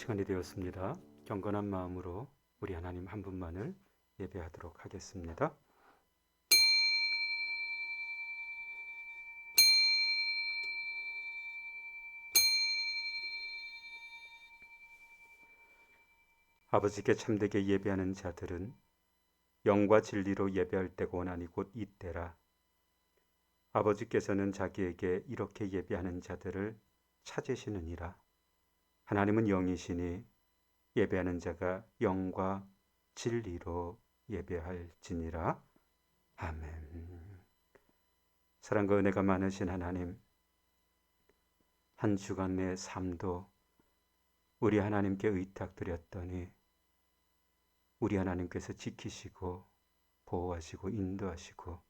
시간이 되었습니다. 경건한 마음으로 우리 하나님 한 분만을 예배하도록 하겠습니다. 아버지께 참되게 예배하는 자들은 영과 진리로 예배할 때가 원하니 곧 이때라. 아버지께서는 자기에게 이렇게 예배하는 자들을 찾으시느니라. 하나님은 영이시니 예배하는 자가 영과 진리로 예배할지니라. 아멘. 사랑과 은혜가 많으신 하나님, 한 주간 내 삶도 우리 하나님께 의탁드렸더니 우리 하나님께서 지키시고 보호하시고 인도하시고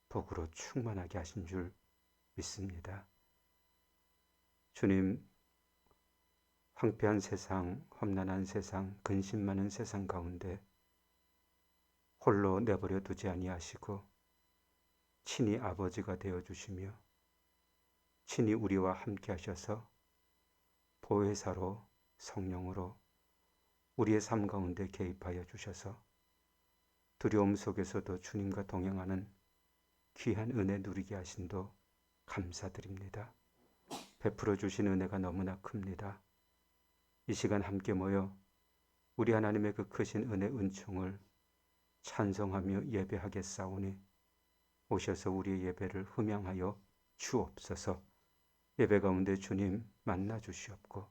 복으로 충만하게 하신 줄 믿습니다. 주님, 황폐한 세상, 험난한 세상, 근심 많은 세상 가운데 홀로 내버려 두지 아니하시고 친히 아버지가 되어주시며 친히 우리와 함께 하셔서 보혜사로 성령으로 우리의 삶 가운데 개입하여 주셔서 두려움 속에서도 주님과 동행하는 귀한 은혜 누리게 하신도 감사드립니다. 베풀어 주신 은혜가 너무나 큽니다. 이 시간 함께 모여 우리 하나님의 그 크신 은혜 은총을 찬송하며 예배하겠사오니 오셔서 우리의 예배를 흠양하여 주옵소서. 예배 가운데 주님 만나 주시옵고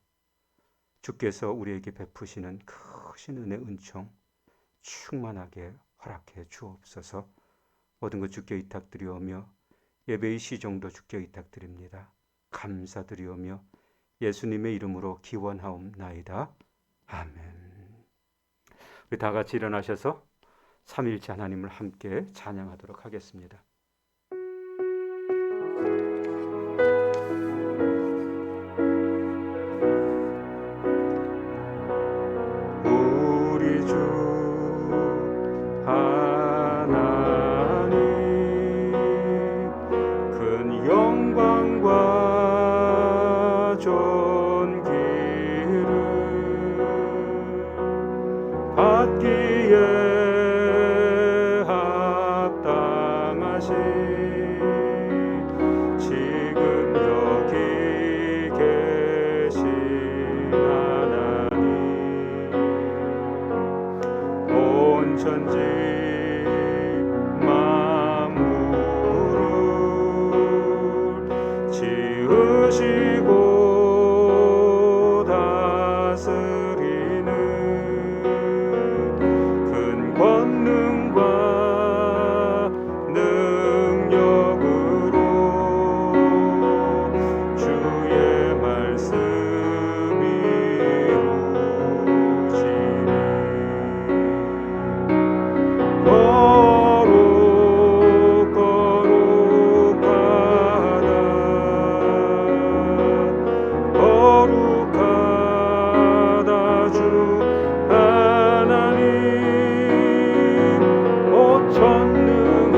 주께서 우리에게 베푸시는 크신 은혜 은총 충만하게 허락해 주옵소서. 모든 것 주께 의탁드리오며 예배의 시종도 주께 의탁드립니다. 감사드리오며 예수님의 이름으로 기원하옵나이다. 아멘. 우리 다 같이 일어나셔서 삼위일체 하나님을 함께 찬양하도록 하겠습니다. 우리 주 하나님 큰 영광과 존귀를 받기에 지금 여기 계신 하나님 온 천지 만물을 지으시고 다스리는 큰 권능과 능력으로 주의 말씀이 이루어지니 거룩 거룩하다 거룩하다 주 하나님 오 전능하시니요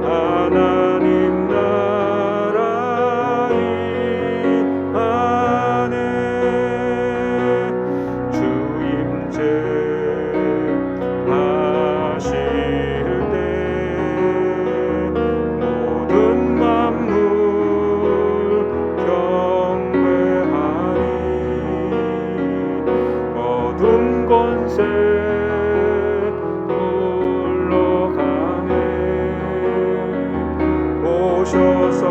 하나님 나라 이 안에 주임제 하실 때 모든 만물 경배하니 어둠 권세 물러가네 오셔서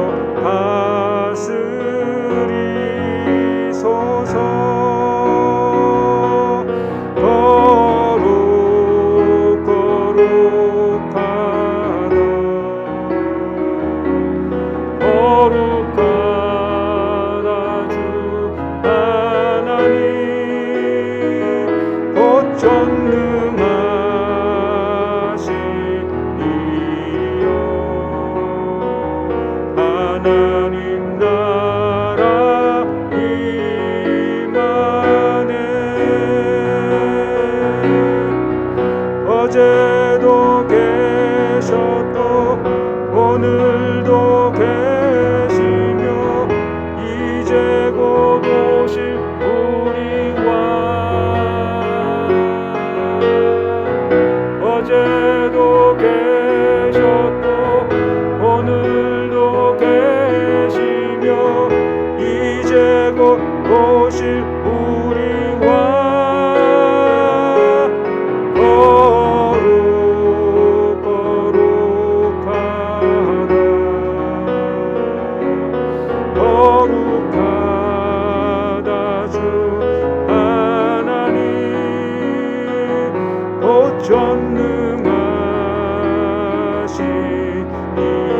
다스리소서 거룩 거룩하다 거룩하다 주 하나님 곧 전능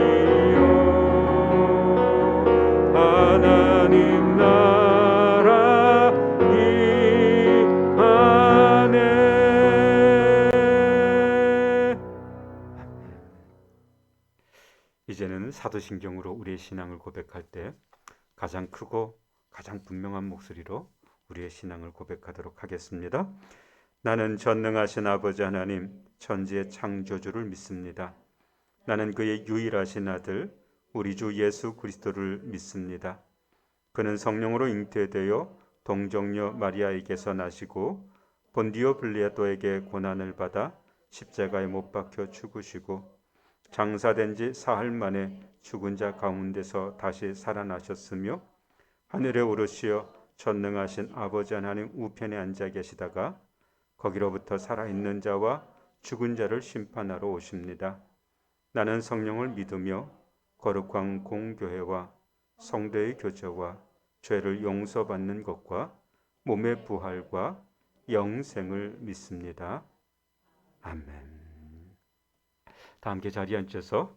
전능하시니요. 하나님 나라 이 안에. 이제는 사도신경으로 우리의 신앙을 고백할 때 가장 크고 가장 분명한 목소리로 우리의 신앙을 고백하도록 하겠습니다. 나는 전능하신 아버지 하나님, 천지의 창조주를 믿습니다. 나는 그의 유일하신 아들, 우리 주 예수 그리스도를 믿습니다. 그는 성령으로 잉태되어 동정녀 마리아에게서 나시고 본디오 빌라도에게 고난을 받아 십자가에 못 박혀 죽으시고 장사된 지 사흘 만에 죽은 자 가운데서 다시 살아나셨으며 하늘에 오르시어 전능하신 아버지 하나님 우편에 앉아 계시다가 거기로부터 살아있는 자와 죽은 자를 심판하러 오십니다. 나는 성령을 믿으며 거룩한 공교회와 성도의 교제와 죄를 용서받는 것과 몸의 부활과 영생을 믿습니다. 아멘. 다 함께 자리에 앉아서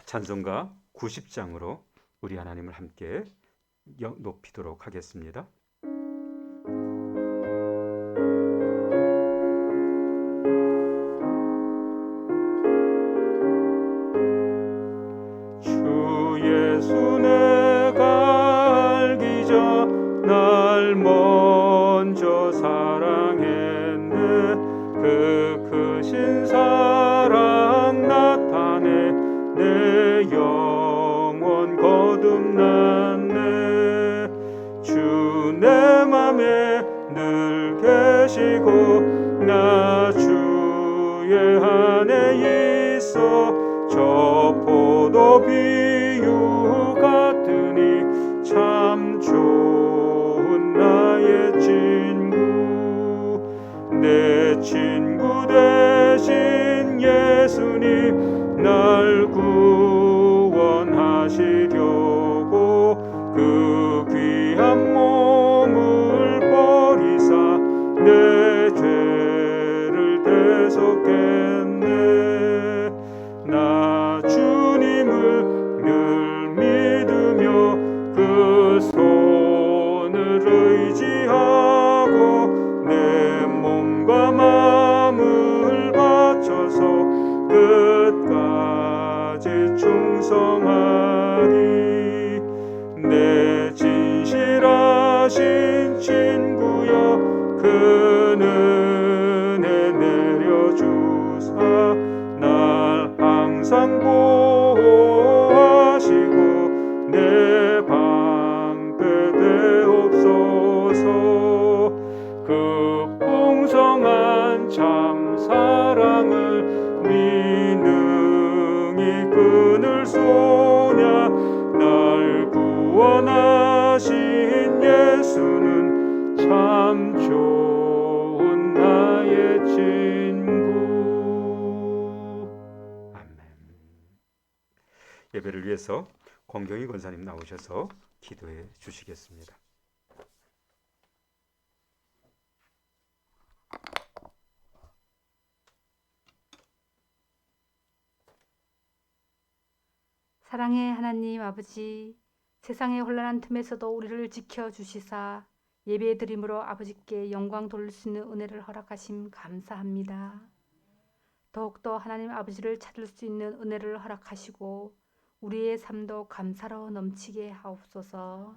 찬송가 90장으로 우리 하나님을 함께 높이도록 하겠습니다. 주 예수 내가 알기 전 날 먼저 사랑했네. 그 크신 사랑 나타내 내 영혼 거듭났네. 주 내 맘에 늘 계시고 나 주의 안에 있어 저 포도 비유 같으니 참 좋은 나의 친구. 내 친구 되신 예수님 날 구원하시려고 그 귀한 몸을 버리사 내 죄를 대속했네. 나 주님을 늘 믿으며 그 손을 의지하고 내 몸과 마음을 바쳐서 끝까지 충성하리. 내 진실하신 친구여 그 은혜 내려주사 날 항상 보호하시고 내 방패 되옵소서. 그 풍성한 참 사랑을 미능이 끊을 소냐. 날 구원하신 예수는 참 좋은 나의 친구. 아멘. 예배를 위해서 권경희 권사님 나오셔서 기도해 주시겠습니다. 사랑의 하나님 아버지, 세상의 혼란한 틈에서도 우리를 지켜주시사 예배드림으로 아버지께 영광 돌릴 수 있는 은혜를 허락하심 감사합니다. 더욱더 하나님 아버지를 찾을 수 있는 은혜를 허락하시고 우리의 삶도 감사로 넘치게 하옵소서.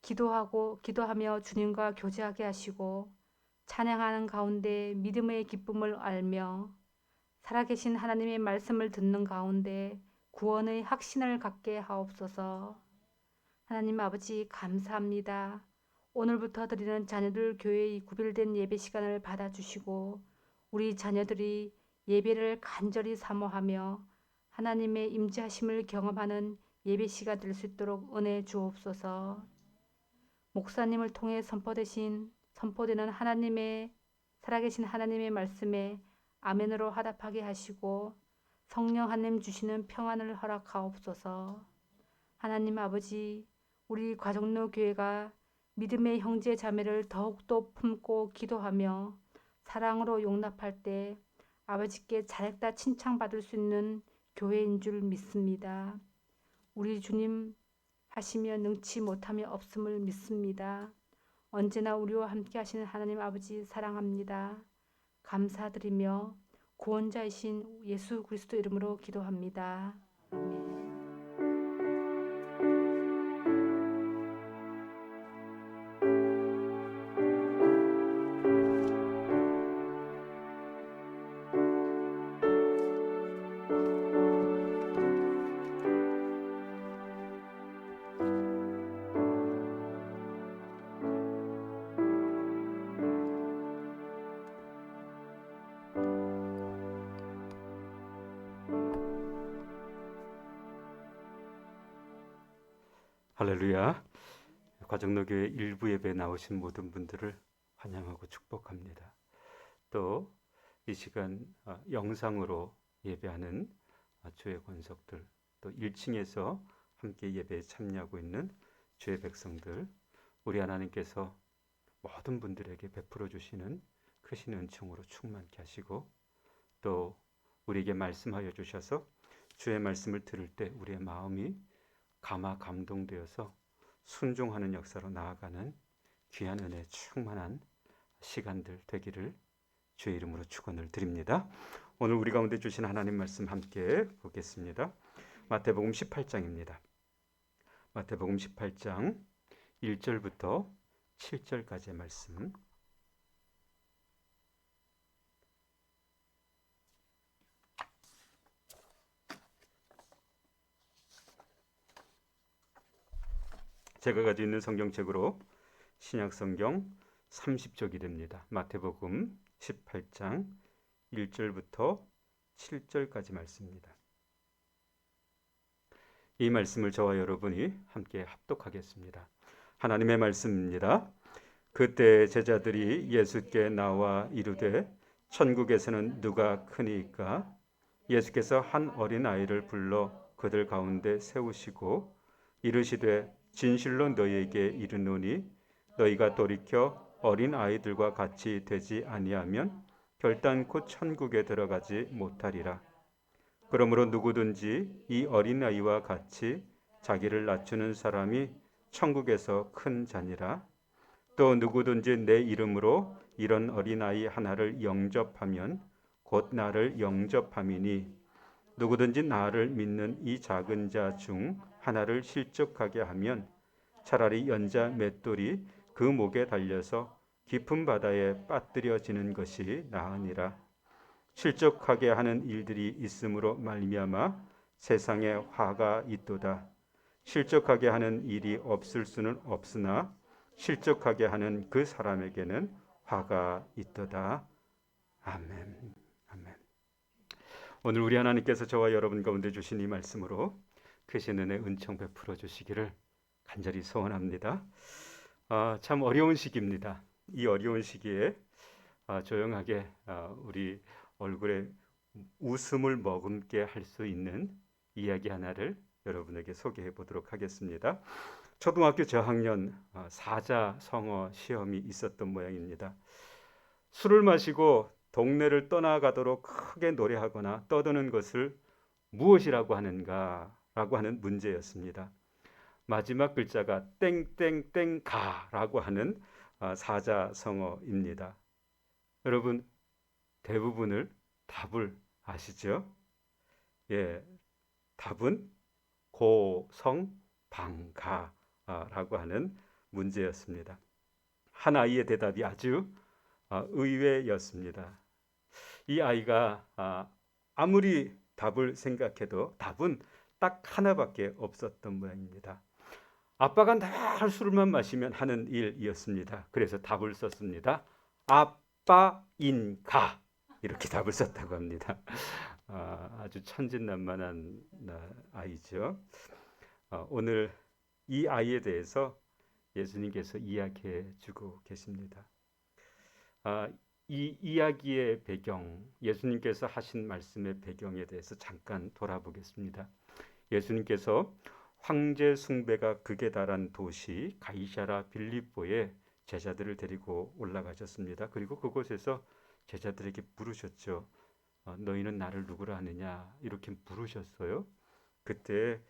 기도하며 주님과 교제하게 하시고 찬양하는 가운데 믿음의 기쁨을 알며 살아계신 하나님의 말씀을 듣는 가운데 구원의 확신을 갖게 하옵소서. 하나님 아버지 감사합니다. 오늘부터 드리는 자녀들 교회의 구별된 예배 시간을 받아주시고 우리 자녀들이 예배를 간절히 사모하며 하나님의 임재하심을 경험하는 예배 시간 될 수 있도록 은혜 주옵소서. 목사님을 통해 선포되는 하나님의 살아계신 하나님의 말씀에 아멘으로 화답하게 하시고 성령 하나님 주시는 평안을 허락하옵소서. 하나님 아버지, 우리 과정로 교회가 믿음의 형제 자매를 더욱더 품고 기도하며 사랑으로 용납할 때 아버지께 잘했다 칭찬받을 수 있는 교회인 줄 믿습니다. 우리 주님 하시며 능치 못함이 없음을 믿습니다. 언제나 우리와 함께 하시는 하나님 아버지 사랑합니다. 감사드리며 구원자이신 예수 그리스도 이름으로 기도합니다. 아멘. 할렐루야. 과정로교회 일부 예배에 나오신 모든 분들을 환영하고 축복합니다. 또 이 시간 영상으로 예배하는 주의 권속들, 또 1층에서 함께 예배에 참여하고 있는 주의 백성들, 우리 하나님께서 모든 분들에게 베풀어 주시는 크신 은총으로 충만케 하시고, 또 우리에게 말씀하여 주셔서 주의 말씀을 들을 때 우리의 마음이 감동되어서 순종하는 역사로 나아가는 귀한 은혜 충만한 시간들 되기를 주의 이름으로 축원을 드립니다. 오늘 우리 가운데 주신 하나님 말씀 함께 보겠습니다. 마태복음 18장입니다. 마태복음 18장 1절부터 7절까지의 말씀. 제가 가지고 있는 성경책으로 신약성경 30쪽이 됩니다. 마태복음 18장 1절부터 7절까지 말씀입니다. 이 말씀을 저와 여러분이 함께 합독하겠습니다. 하나님의 말씀입니다. 그때 제자들이 예수께 나와 이르되 천국에서는 누가 크니까? 예수께서 한 어린아이를 불러 그들 가운데 세우시고 이르시되 진실로 너희에게 이르노니 너희가 돌이켜 어린 아이들과 같이 되지 아니하면 결단코 천국에 들어가지 못하리라. 그러므로 누구든지 이 어린 아이와 같이 자기를 낮추는 사람이 천국에서 큰 자니라. 또 누구든지 내 이름으로 이런 어린 아이 하나를 영접하면 곧 나를 영접함이니 누구든지 나를 믿는 이 작은 자 중 하나를 실족하게 하면 차라리 연자 맷돌이 그 목에 달려서 깊은 바다에 빠뜨려지는 것이 나으니라. 실족하게 하는 일들이 있음으로 말미암아 세상에 화가 있도다. 실족하게 하는 일이 없을 수는 없으나 실족하게 하는 그 사람에게는 화가 있도다. 아멘. 아멘. 오늘 우리 하나님께서 저와 여러분 가운데 주신 이 말씀으로 크신 은혜 은총 베풀어 주시기를 간절히 소원합니다. 참 어려운 시기입니다. 이 어려운 시기에 조용하게 우리 얼굴에 웃음을 머금게 할 수 있는 이야기 하나를 여러분에게 소개해 보도록 하겠습니다. 초등학교 저학년 사자성어 시험이 있었던 모양입니다. 술을 마시고 동네를 떠나가도록 크게 노래하거나 떠드는 것을 무엇이라고 하는가라고 하는 문제였습니다. 마지막 글자가 땡땡땡가라고 하는 사자성어입니다. 여러분 대부분을 답을 아시죠? 예, 답은 고성방가라고 하는 문제였습니다. 한 아이의 대답이 아주 의외였습니다. 이 아이가 아무리 답을 생각해도 답은 딱 하나밖에 없었던 모양입니다. 아빠가 늘 술만 마시면 하는 일이었습니다. 그래서 답을 썼습니다. 아빠인가 이렇게 답을 썼다고 합니다. 아주 천진난만한 아이죠. 오늘 이 아이에 대해서 예수님께서 이야기해 주고 계십니다. 이 이야기의 배경, 예수님께서 하신 말씀의 배경에 대해서 잠깐 돌아보겠습니다. 예수님께서 황제 숭배가 극에 달한 도시 가이사랴 빌립보에 제자들을 데리고 올라가셨습니다. 그리고 그곳에서 제자들에게 물으셨죠. 너희는 나를 누구라 하느냐 이렇게 물으셨어요. 그때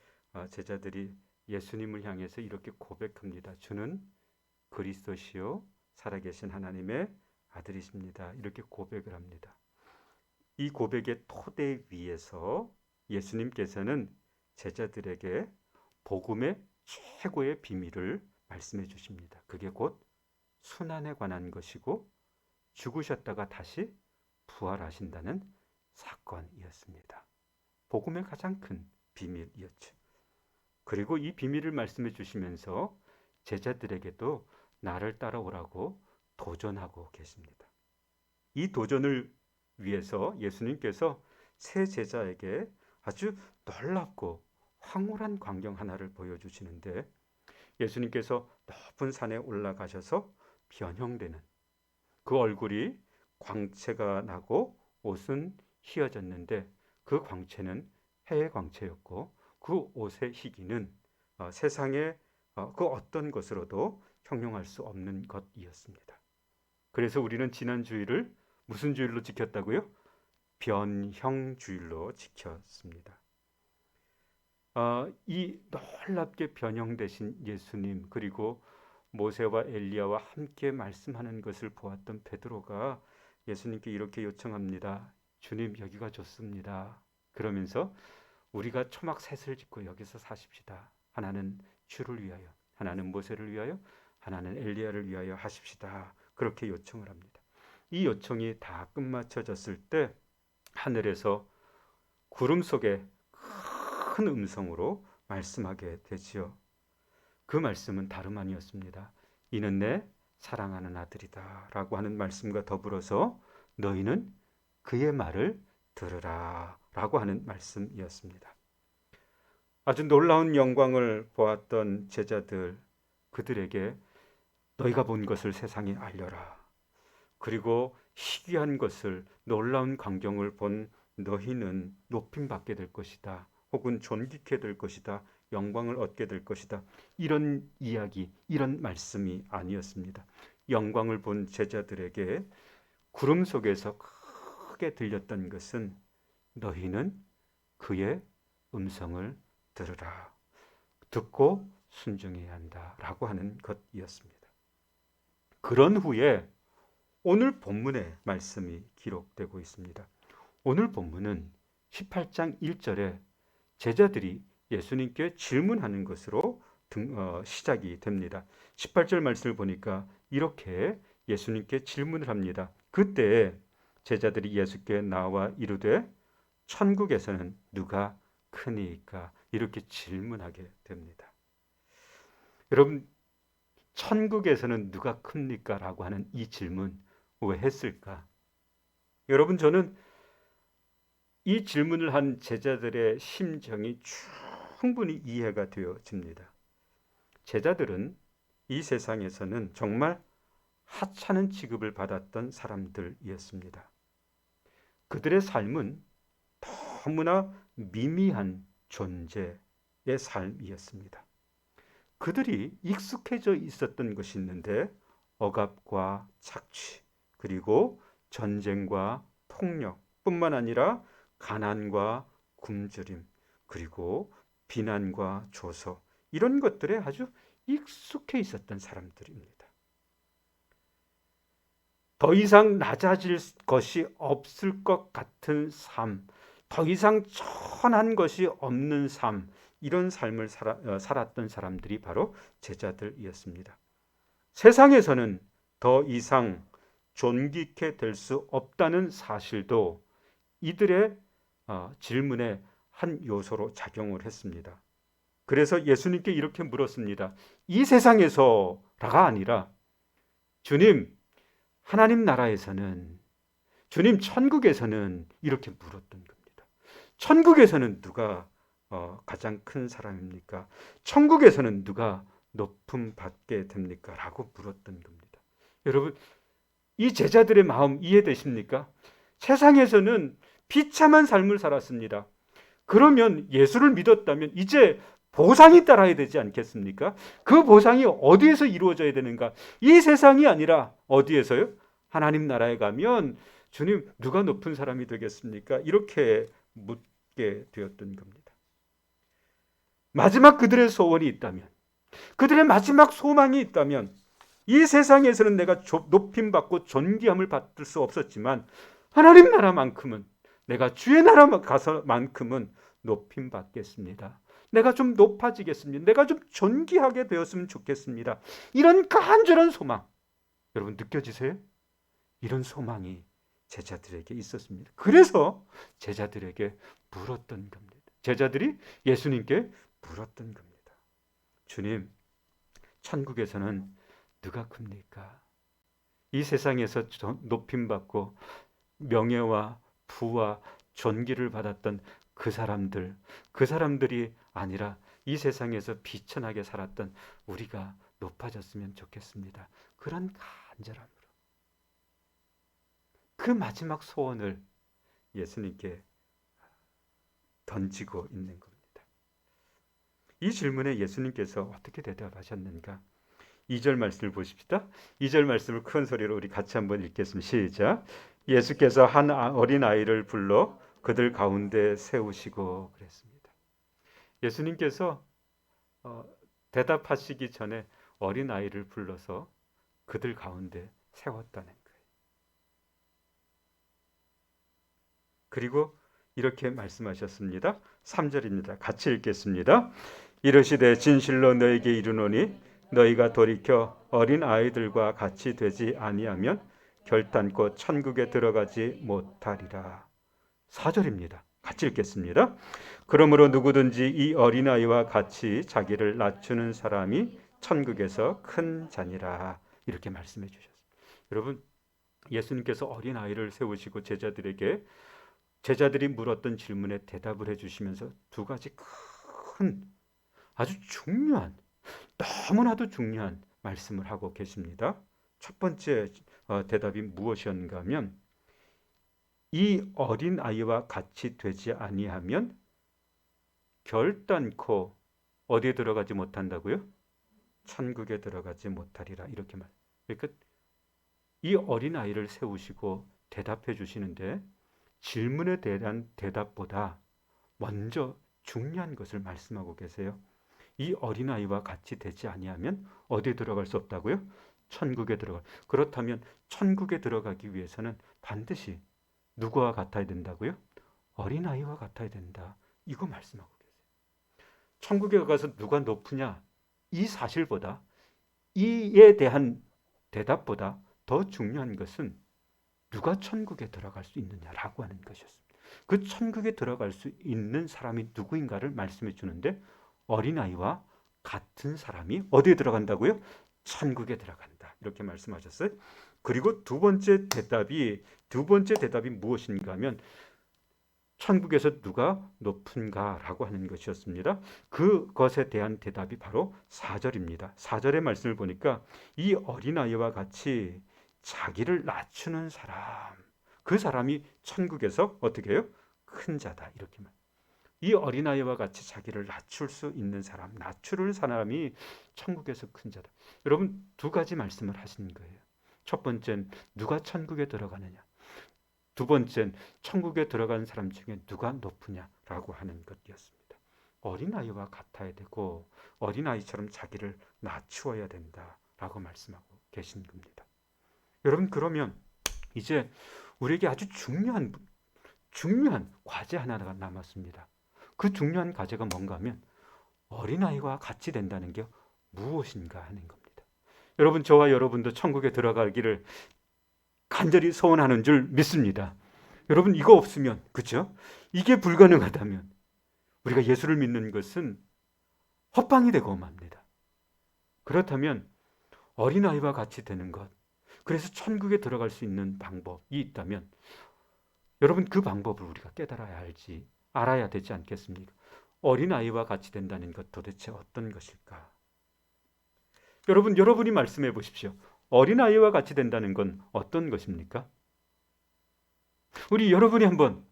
제자들이 예수님을 향해서 이렇게 고백합니다. 주는 그리스도시요 살아계신 하나님의 아들이십니다. 이렇게 고백을 합니다. 이 고백의 토대 위에서 예수님께서는 제자들에게 복음의 최고의 비밀을 말씀해 주십니다. 그게 곧 순환에 관한 것이고 죽으셨다가 다시 부활하신다는 사건이었습니다. 복음의 가장 큰 비밀이었죠. 그리고 이 비밀을 말씀해 주시면서 제자들에게도 나를 따라오라고 도전하고 계십니다. 이 도전을 위해서 예수님께서 세 제자에게 아주 놀랍고 황홀한 광경 하나를 보여주시는데 예수님께서 높은 산에 올라가셔서 변형되는 그 얼굴이 광채가 나고 옷은 휘어졌는데 그 광채는 해의 광채였고 그 옷의 희기는 세상의 그 어떤 것으로도 형용할 수 없는 것이었습니다. 그래서 우리는 지난 주일을 무슨 주일로 지켰다고요? 변형주일로 지켰습니다. 이 놀랍게 변형되신 예수님 그리고 모세와 엘리야와 함께 말씀하는 것을 보았던 베드로가 예수님께 이렇게 요청합니다. 주님 여기가 좋습니다. 그러면서 우리가 초막 셋을 짓고 여기서 사십시다. 하나는 주를 위하여, 하나는 모세를 위하여, 하나는 엘리야를 위하여 하십시다. 그렇게 요청을 합니다. 이 요청이 다 끝마쳐졌을 때 하늘에서 구름 속에 큰 음성으로 말씀하게 되지요. 그 말씀은 다름 아니었습니다. 이는 내 사랑하는 아들이다 라고 하는 말씀과 더불어서 너희는 그의 말을 들으라 라고 하는 말씀이었습니다. 아주 놀라운 영광을 보았던 제자들, 그들에게 너희가 본 것을 세상에 알려라. 그리고 희귀한 것을, 놀라운 광경을 본 너희는 높임 받게 될 것이다. 혹은 존귀케 될 것이다. 영광을 얻게 될 것이다. 이런 이야기, 이런 말씀이 아니었습니다. 영광을 본 제자들에게 구름 속에서 크게 들렸던 것은 너희는 그의 음성을 들으라. 듣고 순종해야 한다. 라고 하는 것이었습니다. 그런 후에 오늘 본문의 말씀이 기록되고 있습니다. 오늘 본문은 18장 1절에 제자들이 예수님께 질문하는 것으로 시작이 됩니다. 18절 말씀을 보니까 이렇게 예수님께 질문을 합니다. 그때 제자들이 예수께 나와 이르되 천국에서는 누가 크니까? 이렇게 질문하게 됩니다. 여러분, 천국에서는 누가 큽니까? 라고 하는 이 질문 왜 했을까? 여러분, 저는 이 질문을 한 제자들의 심정이 충분히 이해가 되어집니다. 제자들은 이 세상에서는 정말 하찮은 취급을 받았던 사람들이었습니다. 그들의 삶은 너무나 미미한 존재의 삶이었습니다. 그들이 익숙해져 있었던 것이 있는데 억압과 착취 그리고 전쟁과 폭력 뿐만 아니라 가난과 굶주림 그리고 비난과 조소 이런 것들에 아주 익숙해 있었던 사람들입니다. 더 이상 낮아질 것이 없을 것 같은 삶, 더 이상 천한 것이 없는 삶, 이런 삶을 살았던 사람들이 바로 제자들이었습니다. 세상에서는 더 이상 존귀케 될 수 없다는 사실도 이들의 질문의 한 요소로 작용을 했습니다. 그래서 예수님께 이렇게 물었습니다. 이 세상에서가 아니라 주님, 하나님 나라에서는, 주님 천국에서는 이렇게 물었던 겁니다. 천국에서는 누가 가장 큰 사람입니까? 천국에서는 누가 높임 받게 됩니까? 라고 물었던 겁니다. 여러분, 이 제자들의 마음 이해되십니까? 세상에서는 비참한 삶을 살았습니다. 그러면 예수를 믿었다면 이제 보상이 따라야 되지 않겠습니까? 그 보상이 어디에서 이루어져야 되는가? 이 세상이 아니라 어디에서요? 하나님 나라에 가면 주님, 누가 높은 사람이 되겠습니까? 이렇게 묻게 되었던 겁니다. 마지막 그들의 소원이 있다면, 그들의 마지막 소망이 있다면, 이 세상에서는 내가 높임받고 존귀함을 받을 수 없었지만 하나님 나라만큼은, 내가 주의 나라 가서만큼은 높임받겠습니다. 내가 좀 높아지겠습니다. 내가 좀 존귀하게 되었으면 좋겠습니다. 이런 간절한 소망, 여러분 느껴지세요? 이런 소망이 제자들에게 있었습니다. 그래서 제자들에게 물었던 겁니다. 제자들이 예수님께 물었던 겁니다. 주님, 천국에서는 누가 큽니까? 이 세상에서 높임받고 명예와 부와 존귀를 받았던 그 사람들이 아니라 이 세상에서 비천하게 살았던 우리가 높아졌으면 좋겠습니다. 그런 간절함으로 그 마지막 소원을 예수님께 던지고 있는 겁니다. 이 질문에 예수님께서 어떻게 대답하셨는가? 2절 말씀을 보십시다. 2절 말씀을 큰 소리로 우리 같이 한번 읽겠습니다. 시작. 예수께서 한 어린 아이를 불러 그들 가운데 세우시고 그랬습니다. 예수님께서 대답하시기 전에 어린 아이를 불러서 그들 가운데 세웠다는 거예요. 그리고 이렇게 말씀하셨습니다. 3절입니다. 같이 읽겠습니다. 이르시되 진실로 너에게 이르노니 너희가 돌이켜 어린 아이들과 같이 되지 아니하면 결단코 천국에 들어가지 못하리라. 4절입니다. 같이 읽겠습니다. 그러므로 누구든지 이 어린아이와 같이 자기를 낮추는 사람이 천국에서 큰 자니라. 이렇게 말씀해 주셨습니다. 여러분, 예수님께서 어린아이를 세우시고 제자들이 물었던 질문에 대답을 해주시면서 두 가지 큰 아주 중요한, 너무나도 중요한 말씀을 하고 계십니다. 첫 번째 대답이 무엇이었는가 하면, 이 어린 아이와 같이 되지 아니하면 결단코 어디에 들어가지 못한다고요? 천국에 들어가지 못하리라. 이렇게 말. 그러니까 이 어린 아이를 세우시고 대답해 주시는데 질문에 대한 대답보다 먼저 중요한 것을 말씀하고 계세요. 이 어린아이와 같이 되지 아니하면 어디에 들어갈 수 없다고요? 천국에 들어갈. 그렇다면 천국에 들어가기 위해서는 반드시 누구와 같아야 된다고요? 어린아이와 같아야 된다. 이거 말씀하고 계세요. 천국에 가서 누가 높으냐? 이 사실보다, 이에 대한 대답보다 더 중요한 것은 누가 천국에 들어갈 수 있느냐라고 하는 것이었습니다. 그 천국에 들어갈 수 있는 사람이 누구인가를 말씀해 주는데, 어린아이와 같은 사람이 어디에 들어간다고요? 천국에 들어간다. 이렇게 말씀하셨어요. 그리고 두 번째 대답이 무엇인가 하면 천국에서 누가 높은가라고 하는 것이었습니다. 그것에 대한 대답이 바로 4절입니다. 4절의 말씀을 보니까 이 어린아이와 같이 자기를 낮추는 사람, 그 사람이 천국에서 어떻게 해요? 큰 자다. 이렇게 말. 이 어린아이와 같이 자기를 낮출 수 있는 사람, 낮추는 사람이 천국에서 큰 자다. 여러분, 두 가지 말씀을 하신 거예요. 첫 번째는 누가 천국에 들어가느냐, 두 번째는 천국에 들어가는 사람 중에 누가 높으냐라고 하는 것이었습니다. 어린아이와 같아야 되고 어린아이처럼 자기를 낮추어야 된다라고 말씀하고 계신 겁니다. 여러분, 그러면 이제 우리에게 아주 중요한 과제 하나가 남았습니다. 그 중요한 과제가 뭔가 하면 어린아이와 같이 된다는 게 무엇인가 하는 겁니다. 여러분, 저와 여러분도 천국에 들어가기를 간절히 소원하는 줄 믿습니다. 여러분, 이거 없으면, 그렇죠? 이게 불가능하다면 우리가 예수를 믿는 것은 헛방이 되고 맙니다. 그렇다면 어린아이와 같이 되는 것, 그래서 천국에 들어갈 수 있는 방법이 있다면 여러분, 그 방법을 우리가 알아야 되지 않겠습니까? 어린아이와 같이 된다는 것 도대체 어떤 것일까? 여러분이 말씀해 보십시오. 어린아이와 같이 된다는 건 어떤 것입니까? 여러분이 한번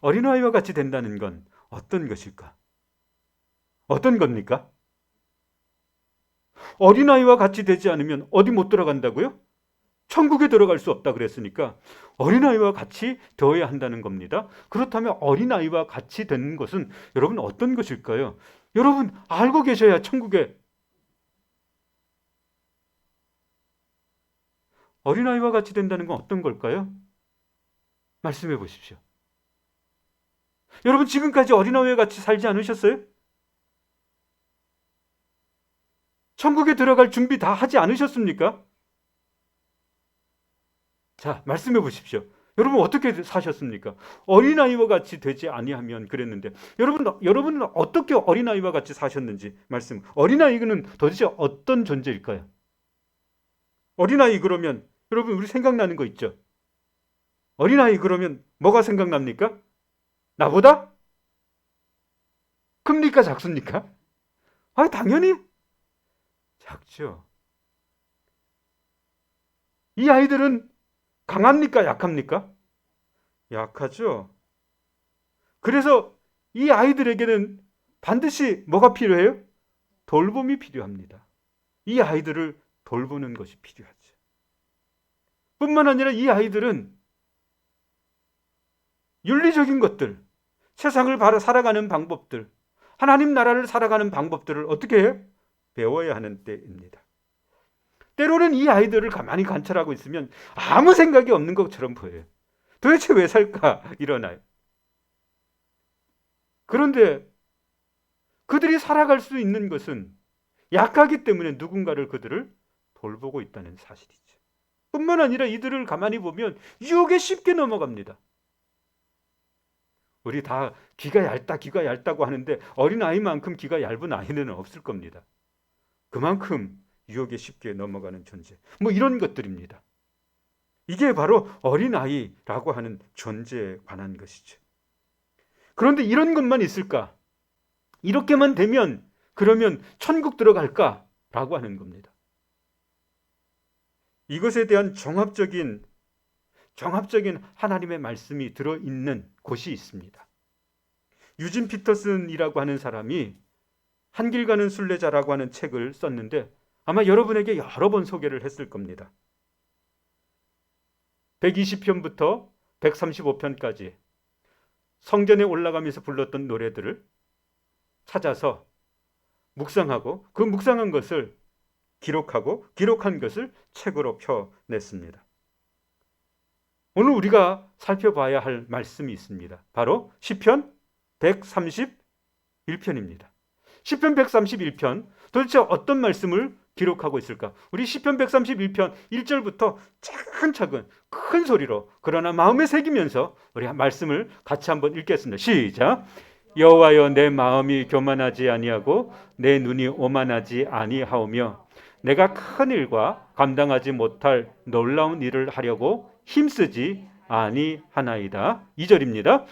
어린아이와 같이 된다는 건 어떤 것일까? 어떤 겁니까? 어린아이와 같이 되지 않으면 어디 못 들어간다고요? 천국에 들어갈 수 없다 그랬으니까 어린아이와 같이 되어야 한다는 겁니다. 그렇다면 어린아이와 같이 되는 것은 여러분 어떤 것일까요? 여러분 알고 계셔야 천국에 어린아이와 같이 된다는 건 어떤 걸까요? 말씀해 보십시오. 여러분 지금까지 어린아이와 같이 살지 않으셨어요? 천국에 들어갈 준비 다 하지 않으셨습니까? 자, 말씀해 보십시오. 여러분 어떻게 사셨습니까? 어린아이와 같이 되지 아니하면 그랬는데 여러분은 어떻게 어린아이와 같이 사셨는지 말씀. 어린아이는 도대체 어떤 존재일까요? 어린아이 그러면 여러분 우리 생각나는 거 있죠? 어린아이 그러면 뭐가 생각납니까? 나보다 큽니까 작습니까? 아, 당연히 작죠. 이 아이들은 강합니까 약합니까? 약하죠. 그래서 이 아이들에게는 반드시 뭐가 필요해요? 돌봄이 필요합니다. 이 아이들을 돌보는 것이 필요하죠. 뿐만 아니라 이 아이들은 윤리적인 것들, 세상을 바로 살아가는 방법들, 하나님 나라를 살아가는 방법들을 어떻게 해요? 배워야 하는 때입니다. 때로는 이 아이들을 가만히 관찰하고 있으면 아무 생각이 없는 것처럼 보여요. 도대체 왜 살까? 일어나요. 그런데 그들이 살아갈 수 있는 것은 약하기 때문에 누군가를 그들을 돌보고 있다는 사실이죠. 뿐만 아니라 이들을 가만히 보면 유혹에 쉽게 넘어갑니다. 우리 다 귀가 얇다고 하는데 어린아이만큼 귀가 얇은 아이는 없을 겁니다. 그만큼 유혹에 쉽게 넘어가는 존재. 뭐 이런 것들입니다. 이게 바로 어린아이라고 하는 존재에 관한 것이죠. 그런데 이런 것만 있을까? 이렇게만 되면 그러면 천국 들어갈까? 라고 하는 겁니다. 이것에 대한 종합적인 하나님의 말씀이 들어있는 곳이 있습니다. 유진 피터슨이라고 하는 사람이 한길 가는 순례자라고 하는 책을 썼는데 아마 여러분에게 여러 번 소개를 했을 겁니다. 120편부터 135편까지 성전에 올라가면서 불렀던 노래들을 찾아서 묵상하고 그 묵상한 것을 기록한 것을 책으로 펴냈습니다. 오늘 우리가 살펴봐야 할 말씀이 있습니다. 바로 시편 131편입니다. 시편 131편 도대체 어떤 말씀을 기록하고 있을까? 우리 시편 131편 1절부터 차근차근 큰 소리로 그러나 마음에 새기면서 우리 말씀을 같이 한번 읽겠습니다. 시작. 여호와여 내 마음이 교만하지 아니하고 내 눈이 오만하지 아니하오며 내가 큰 일과 감당하지 못할 놀라운 일을 하려고 힘쓰지 아니하나이다. 2절입니다.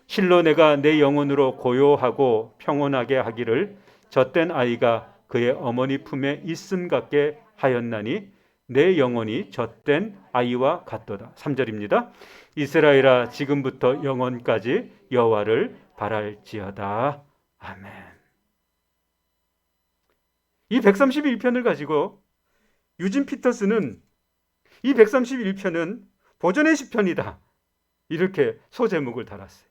실로 내가 내 영혼으로 고요하고 평온하게 하기를 젖된 아이가 그의 어머니 품에 있음 같게 하였나니 내 영혼이 젖된 아이와 같도다. 3절입니다. 이스라엘아 지금부터 영원까지 여호와를 바랄지어다. 아멘. 이 131편을 가지고 유진 피터스는 이 131편은 보존의 시편이다. 이렇게 소제목을 달았어요.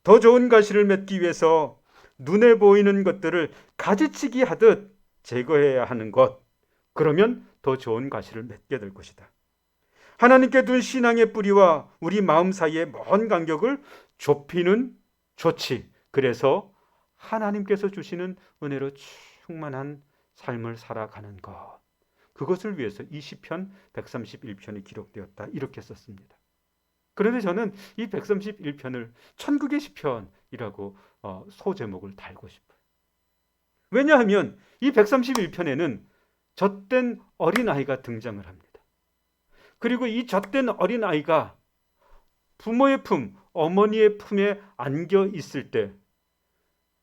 더 좋은 가시를 맺기 위해서 눈에 보이는 것들을 가지치기 하듯 제거해야 하는 것. 그러면 더 좋은 가시를 맺게 될 것이다. 하나님께 둔 신앙의 뿌리와 우리 마음 사이의 먼 간격을 좁히는 조치. 그래서 하나님께서 주시는 은혜로 충만한 삶을 살아가는 것. 그것을 위해서 이 시편 131편이 기록되었다. 이렇게 썼습니다. 그런데 저는 이 131편을 천국의 시편이라고 소제목을 달고 싶어요. 왜냐하면 이 131편에는 젖된 어린아이가 등장을 합니다. 그리고 이 젖된 어린아이가 부모의 품, 어머니의 품에 안겨 있을 때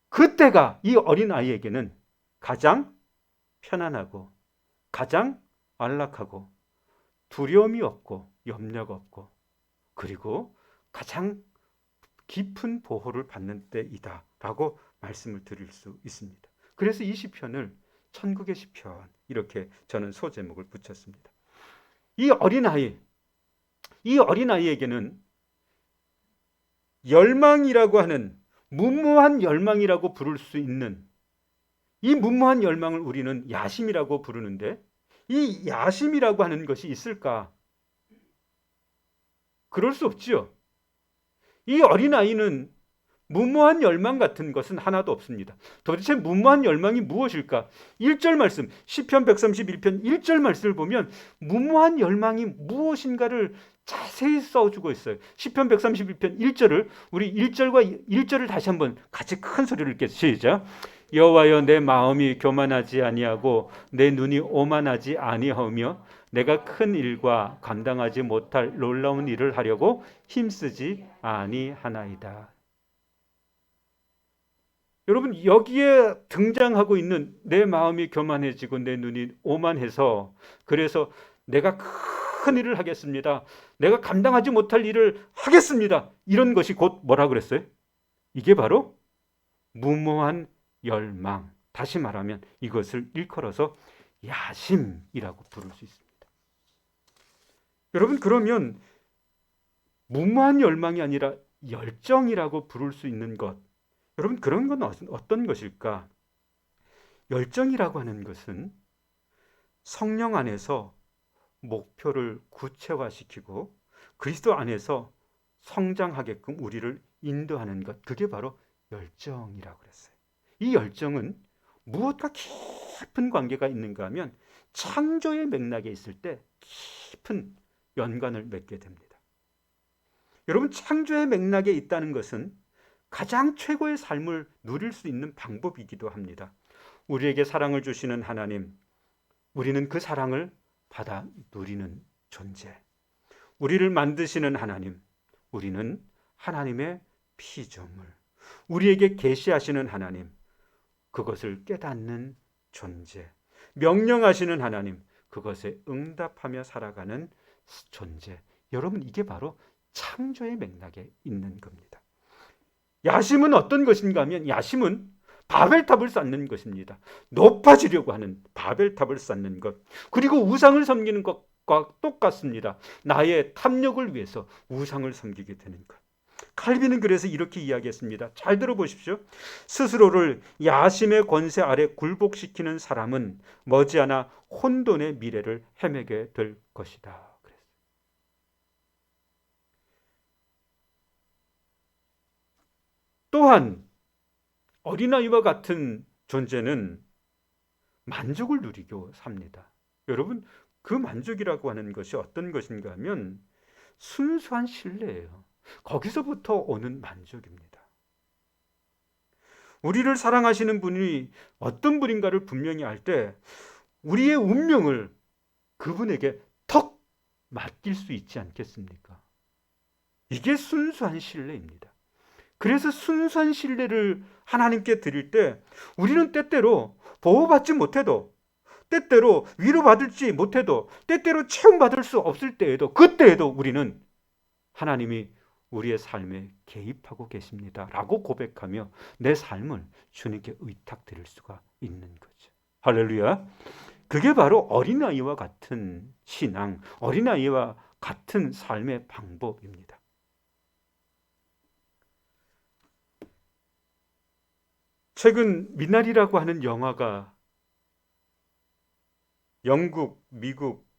그때가 이 어린아이에게는 가장 편안하고 가장 안락하고 두려움이 없고 염려가 없고 그리고 가장 깊은 보호를 받는 때이다 라고 말씀을 드릴 수 있습니다. 그래서 이 시편을 천국의 시편 이렇게 저는 소제목을 붙였습니다. 이 어린아이에게는 열망이라고 하는 무모한 열망이라고 부를 수 있는 이 무모한 열망을 우리는 야심이라고 부르는데 이 야심이라고 하는 것이 있을까? 그럴 수 없지요. 이 어린아이는 무모한 열망 같은 것은 하나도 없습니다. 도대체 무모한 열망이 무엇일까? 1절 말씀, 시편 131편 1절 말씀을 보면 무모한 열망이 무엇인가를 자세히 써주고 있어요. 시편 131편 1절을 우리 1절을 다시 한번 같이 큰 소리를 읽겠습니다. 시작. 여호와여 내 마음이 교만하지 아니하고 내 눈이 오만하지 아니하며 내가 큰 일과 감당하지 못할 놀라운 일을 하려고 힘쓰지 아니하나이다. 여러분 여기에 등장하고 있는 내 마음이 교만해지고 내 눈이 오만해서 그래서 내가 큰 일을 하겠습니다. 내가 감당하지 못할 일을 하겠습니다. 이런 것이 곧 뭐라 그랬어요? 이게 바로 무모한 열망. 다시 말하면 이것을 일컬어서 야심이라고 부를 수 있습니다. 여러분 그러면 무모한 열망이 아니라 열정이라고 부를 수 있는 것. 여러분 그런 건 어떤 것일까? 열정이라고 하는 것은 성령 안에서 목표를 구체화시키고 그리스도 안에서 성장하게끔 우리를 인도하는 것. 그게 바로 열정이라고 그랬어요. 이 열정은 무엇과 깊은 관계가 있는가 하면 창조의 맥락에 있을 때 깊은 연관을 맺게 됩니다. 여러분 창조의 맥락에 있다는 것은 가장 최고의 삶을 누릴 수 있는 방법이기도 합니다. 우리에게 사랑을 주시는 하나님, 우리는 그 사랑을 받아 누리는 존재. 우리를 만드시는 하나님, 우리는 하나님의 피조물. 우리에게 계시하시는 하나님, 그것을 깨닫는 존재. 명령하시는 하나님, 그것에 응답하며 살아가는 존재. 여러분 이게 바로 창조의 맥락에 있는 겁니다. 야심은 어떤 것인가 하면 야심은 바벨탑을 쌓는 것입니다. 높아지려고 하는 바벨탑을 쌓는 것. 그리고 우상을 섬기는 것과 똑같습니다. 나의 탐욕을 위해서 우상을 섬기게 되는 것. 칼빈은 그래서 이렇게 이야기했습니다. 잘 들어보십시오. 스스로를 야심의 권세 아래 굴복시키는 사람은 머지않아 혼돈의 미래를 헤매게 될 것이다. 또한 어린아이와 같은 존재는 만족을 누리고 삽니다. 여러분 그 만족이라고 하는 것이 어떤 것인가 하면 순수한 신뢰예요. 거기서부터 오는 만족입니다. 우리를 사랑하시는 분이 어떤 분인가를 분명히 알 때 우리의 운명을 그분에게 턱 맡길 수 있지 않겠습니까? 이게 순수한 신뢰입니다. 그래서 순수한 신뢰를 하나님께 드릴 때 우리는 때때로 보호받지 못해도 때때로 위로받을지 못해도 때때로 채움받을 수 없을 때에도 그때에도 우리는 하나님이 우리의 삶에 개입하고 계십니다 라고 고백하며 내 삶을 주님께 의탁드릴 수가 있는 거죠. 할렐루야. 그게 바로 어린아이와 같은 신앙, 어린아이와 같은 삶의 방법입니다. 최근 미나리라고 하는 영화가 영국, 미국,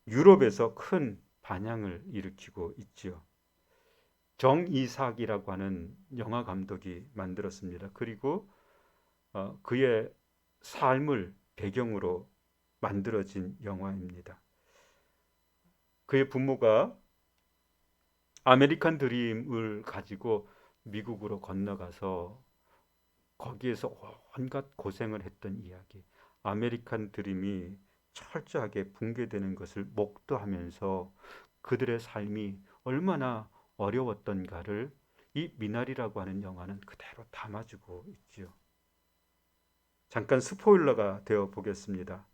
유럽에서 큰 반향을 일으키고 있지요. 정이삭이라고 하는 영화 감독이 만들었습니다. 그리고 그의 삶을 배경으로 만들어진 영화입니다. 그의 부모가 아메리칸 드림을 가지고 미국으로 건너가서 거기에서 온갖 고생을 했던 이야기. 아메리칸 드림이 철저하게 붕괴되는 것을 목도하면서 그들의 삶이 얼마나 어려웠던가를 이 미나리라고 하는 영화는 그대로 담아주고 있지요. 잠깐 스포일러가 되어 보겠습니다.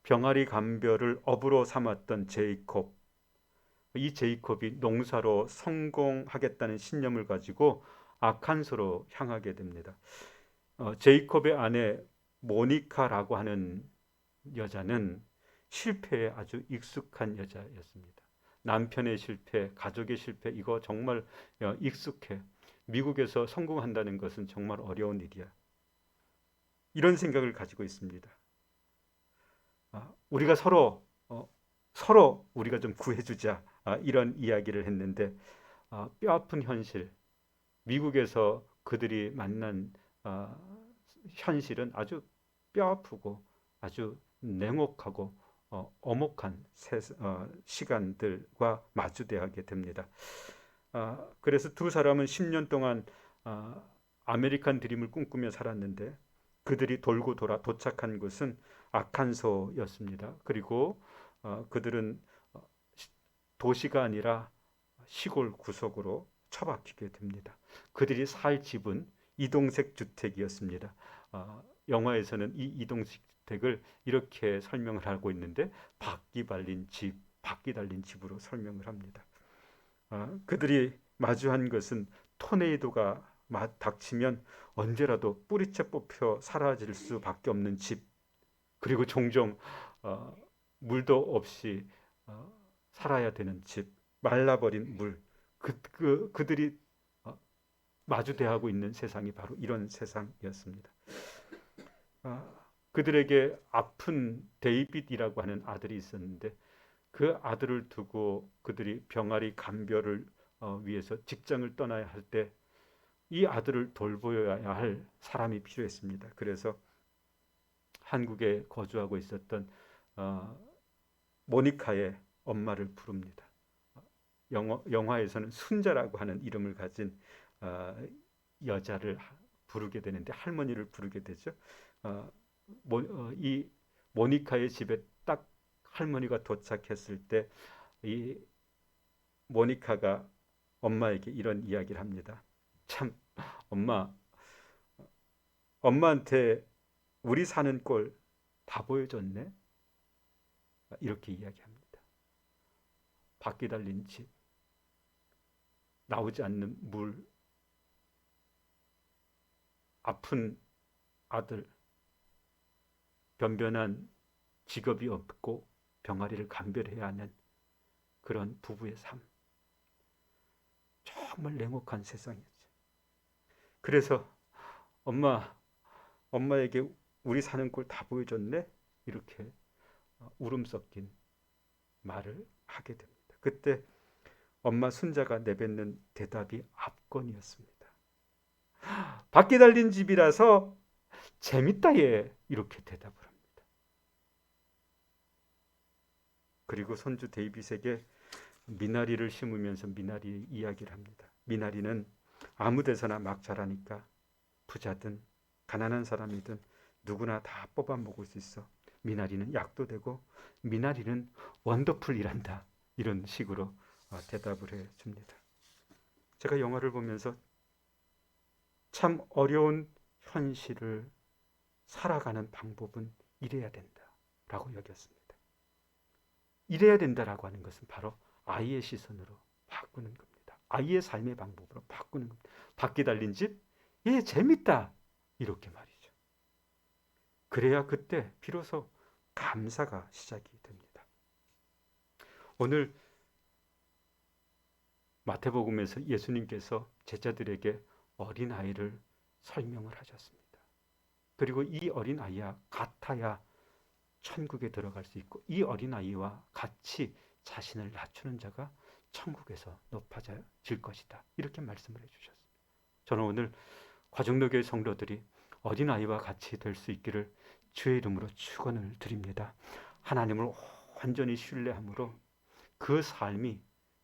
병아리 감별을 업으로 삼았던 제이콥. 이 제이콥이 농사로 성공하겠다는 신념을 가지고 아칸소로 향하게 됩니다. 제이콥의 아내 모니카라고 하는 여자는 실패에 아주 익숙한 여자였습니다. 남편의 실패, 가족의 실패, 이거 정말 익숙해. 미국에서 성공한다는 것은 정말 어려운 일이야. 이런 생각을 가지고 있습니다. 우리가 서로 우리가 좀 구해주자, 이런 이야기를 했는데, 뼈아픈 현실, 미국에서 그들이 만난 현실은 아주 뼈아프고 아주 냉혹하고 엄혹한 시간들과 마주대하게 됩니다. 그래서 두 사람은 10년 동안 아메리칸 드림을 꿈꾸며 살았는데, 그들이 돌고 돌아 도착한 곳은 아칸소였습니다. 그리고 그들은 도시가 아니라 시골 구석으로 처박히게 됩니다. 그들이 살 집은 이동식 주택이었습니다. 영화에서는 이 이동식 주택을 이렇게 설명을 하고 있는데, 바퀴 달린 집으로 설명을 합니다. 그들이 마주한 것은 토네이도가 닥치면 언제라도 뿌리채 뽑혀 사라질 수밖에 없는 집, 그리고 종종 물도 없이 살아야 되는 집, 말라버린 물, 그들이 마주대하고 있는 세상이 바로 이런 세상이었습니다. 그들에게 아픈 데이빗이라고 하는 아들이 있었는데, 그 아들을 두고 그들이 병아리 간별을 위해서 직장을 떠나야 할 때 이 아들을 돌보아야 할 사람이 필요했습니다. 그래서 한국에 거주하고 있었던 모니카의 엄마를 부릅니다. 영화에서는 순자라고 하는 이름을 가진 여자를 부르게 되는데, 할머니를 부르게 되죠. 이 모니카의 집에 딱 할머니가 도착했을 때 이 모니카가 엄마에게 이런 이야기를 합니다. 참, 엄마한테 우리 사는 꼴 다 보여줬네. 이렇게 이야기합니다. 바퀴 달린 집, 나오지 않는 물, 아픈 아들, 변변한 직업이 없고 병아리를 간별해야 하는 그런 부부의 삶. 정말 냉혹한 세상이었죠. 그래서 엄마에게 우리 사는 꼴 다 보여줬네? 이렇게 울음 섞인 말을 하게 됩니다. 그때 엄마 순자가 내뱉는 대답이 압권이었습니다. 바퀴 달린 집이라서 재밌다 얘, 이렇게 대답을 합니다. 그리고 손주 데이빗에게 미나리를 심으면서 미나리 이야기를 합니다. 미나리는 아무 데서나 막 자라니까 부자든 가난한 사람이든 누구나 다 뽑아 먹을 수 있어. 미나리는 약도 되고 미나리는 원더풀이란다. 이런 식으로 대답을 해줍니다. 제가 영화를 보면서 참 어려운 현실을 살아가는 방법은 이래야 된다라고 여겼습니다. 이래야 된다라고 하는 것은 바로 아이의 시선으로 바꾸는 겁니다. 아이의 삶의 방법으로 바꾸는 겁니다. 바퀴 달린 집, 예, 재밌다. 이렇게 말이죠. 그래야 그때 비로소 감사가 시작이 됩니다. 오늘 마태복음에서 예수님께서 제자들에게 어린아이를 설명을 하셨습니다. 그리고 이 어린아이와 같아야 천국에 들어갈 수 있고, 이 어린아이와 같이 자신을 낮추는 자가 천국에서 높아질 것이다. 이렇게 말씀을 해주셨습니다. 저는 오늘 과정로교회 성도들이 어린아이와 같이 될 수 있기를 주의 이름으로 축원을 드립니다. 하나님을 완전히 신뢰함으로 그 삶이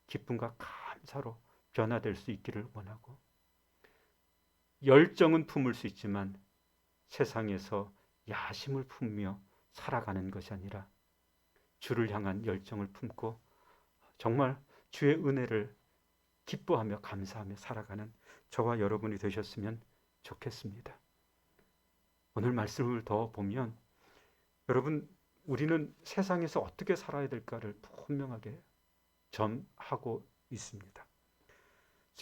기쁨과 감사로 변화될 수 있기를 원하고, 열정은 품을 수 있지만 세상에서 야심을 품으며 살아가는 것이 아니라 주를 향한 열정을 품고 정말 주의 은혜를 기뻐하며 감사하며 살아가는 저와 여러분이 되셨으면 좋겠습니다. 오늘 말씀을 더 보면 여러분, 우리는 세상에서 어떻게 살아야 될까를 분명하게 점하고 있습니다.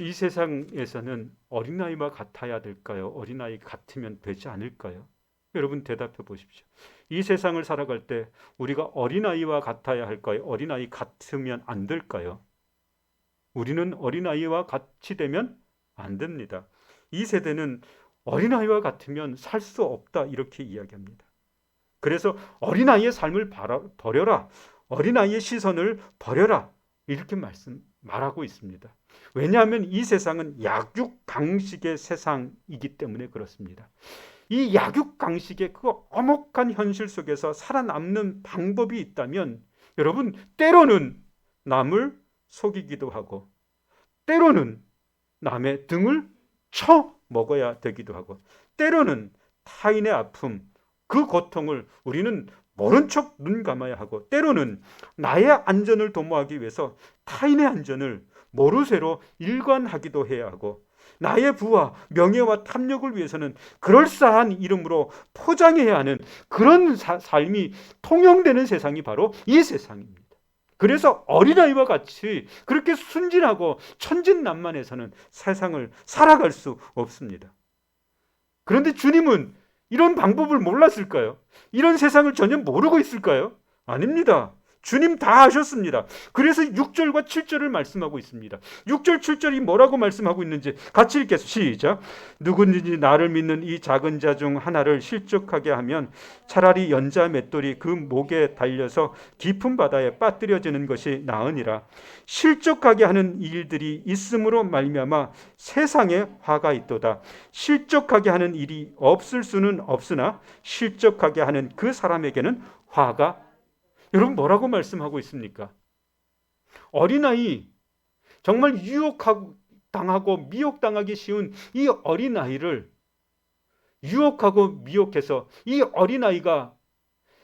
이 세상에서는 어린아이와 같아야 될까요? 어린아이 같으면 되지 않을까요? 여러분 대답해 보십시오. 이 세상을 살아갈 때 우리가 어린아이와 같아야 할까요? 어린아이 같으면 안 될까요? 우리는 어린아이와 같이 되면 안 됩니다. 이 세대는 어린아이와 같으면 살 수 없다 이렇게 이야기합니다. 그래서 어린아이의 삶을 버려라. 어린아이의 시선을 버려라. 이렇게 말하고 있습니다. 왜냐하면 이 세상은 약육강식의 세상이기 때문에 그렇습니다. 이 약육강식의 그 엄혹한 현실 속에서 살아남는 방법이 있다면 여러분 때로는 남을 속이기도 하고 때로는 남의 등을 쳐 먹어야 되기도 하고 때로는 타인의 아픔, 그 고통을 우리는 모른 척 눈 감아야 하고 때로는 나의 안전을 도모하기 위해서 타인의 안전을 모르쇠로 일관하기도 해야 하고 나의 부와 명예와 탐욕을 위해서는 그럴싸한 이름으로 포장해야 하는 그런 삶이 통용되는 세상이 바로 이 세상입니다. 그래서 어린아이와 같이 그렇게 순진하고 천진난만해서는 세상을 살아갈 수 없습니다. 그런데 주님은 이런 방법을 몰랐을까요? 이런 세상을 전혀 모르고 있을까요? 아닙니다. 주님 다 아셨습니다. 그래서 6절과 7절을 말씀하고 있습니다. 6절, 7절이 뭐라고 말씀하고 있는지 같이 읽겠습니다. 시작. 누구든지 나를 믿는 이 작은 자 중 하나를 실족하게 하면 차라리 연자 맷돌이 그 목에 달려서 깊은 바다에 빠뜨려지는 것이 나으니라. 실족하게 하는 일들이 있음으로 말미암아 세상에 화가 있도다. 실족하게 하는 일이 없을 수는 없으나 실족하게 하는 그 사람에게는 화가. 여러분 뭐라고 말씀하고 있습니까? 어린아이, 정말 당하고 미혹당하기 쉬운 이 어린아이를 유혹하고 미혹해서 이 어린아이가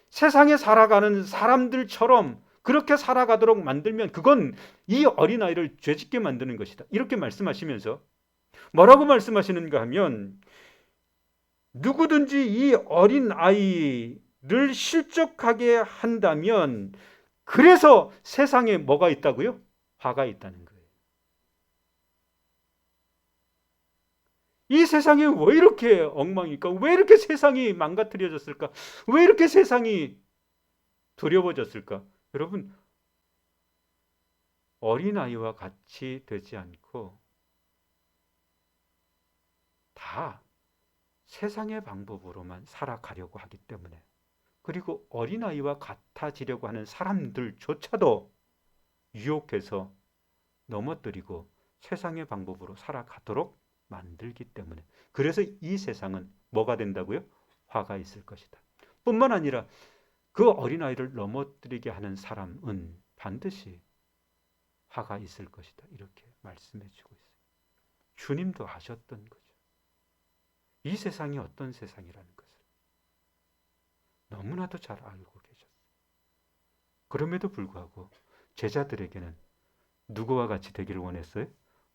세상에 살아가는 사람들처럼 그렇게 살아가도록 만들면 그건 이 어린아이를 죄짓게 만드는 것이다. 이렇게 말씀하시면서 뭐라고 말씀하시는가 하면 누구든지 이 어린아이를 실족하게 한다면 그래서 세상에 뭐가 있다고요? 화가 있다는 거예요. 이 세상이 왜 이렇게 엉망일까? 왜 이렇게 세상이 망가뜨려졌을까? 왜 이렇게 세상이 두려워졌을까? 여러분, 어린아이와 같이 되지 않고 다 세상의 방법으로만 살아가려고 하기 때문에, 그리고 어린아이와 같아지려고 하는 사람들조차도 유혹해서 넘어뜨리고 세상의 방법으로 살아가도록 만들기 때문에, 그래서 이 세상은 뭐가 된다고요? 화가 있을 것이다. 뿐만 아니라 그 어린아이를 넘어뜨리게 하는 사람은 반드시 화가 있을 것이다. 이렇게 말씀해 주고 있어요. 주님도 아셨던 거죠. 이 세상이 어떤 세상이라는 것을 너무나도 잘 알고 계셨어요. 그럼에도 불구하고 제자들에게는 누구와 같이 되기를 원했어요?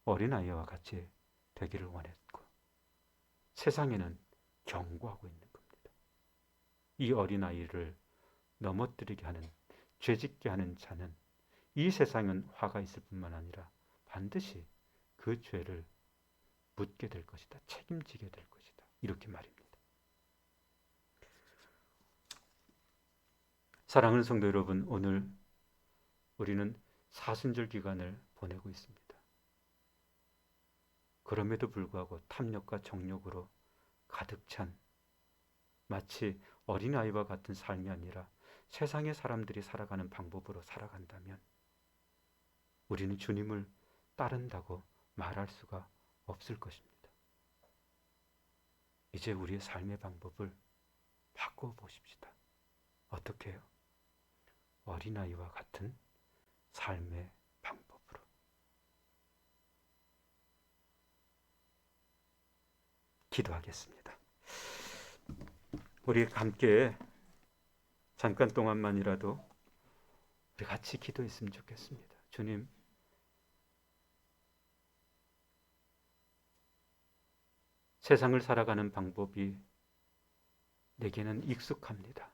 어린아이와 같이 되기를 원했고, 세상에는 경고하고 있는 겁니다. 이 어린아이를 넘어뜨리게 하는, 죄짓게 하는 자는 이 세상은 화가 있을 뿐만 아니라 반드시 그 죄를 묻게 될 것이다. 책임지게 될 것이다. 이렇게 말입니다. 사랑하는 성도 여러분, 오늘 우리는 사순절 기간을 보내고 있습니다. 그럼에도 불구하고 탐욕과 정욕으로 가득 찬 마치 어린아이와 같은 삶이 아니라 세상의 사람들이 살아가는 방법으로 살아간다면 우리는 주님을 따른다고 말할 수가 없을 것입니다. 이제 우리의 삶의 방법을 바꿔보십시다. 어떻게 해요? 어린아이와 같은 삶의 방법으로. 기도하겠습니다. 우리 함께 잠깐 동안만이라도 우리 같이 기도했으면 좋겠습니다. 주님, 세상을 살아가는 방법이 내게는 익숙합니다.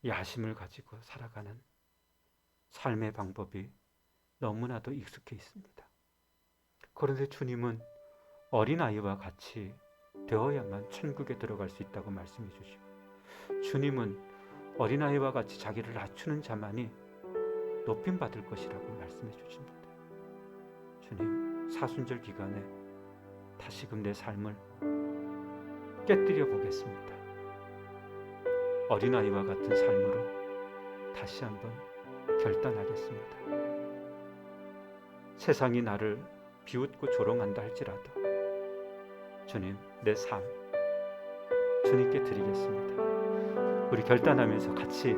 야심을 가지고 살아가는 삶의 방법이 너무나도 익숙해 있습니다. 그런데 주님은 어린아이와 같이 되어야만 천국에 들어갈 수 있다고 말씀해 주시고, 주님은 어린아이와 같이 자기를 낮추는 자만이 높임 받을 것이라고 말씀해 주십니다. 주님, 사순절 기간에 다시금 내 삶을 깨뜨려 보겠습니다. 어린아이와 같은 삶으로 다시 한번 결단하겠습니다. 세상이 나를 비웃고 조롱한다 할지라도 주님, 내 삶 주님께 드리겠습니다. 우리 결단하면서 같이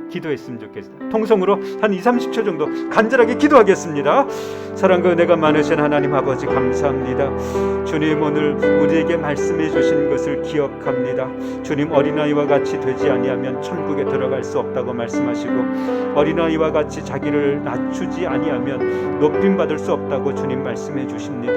기도했으면 좋겠습니다. 통성으로 한 2-30초 정도 간절하게 기도하겠습니다. 사랑과 은혜가 많으신 하나님 아버지, 감사합니다. 주님, 오늘 우리에게 말씀해 주신 것을 기억합니다. 주님, 어린아이와 같이 되지 아니하면 천국에 들어갈 수 없다고 말씀하시고, 어린아이와 같이 자기를 낮추지 아니하면 높임 받을 수 없다고 주님 말씀해 주십니다.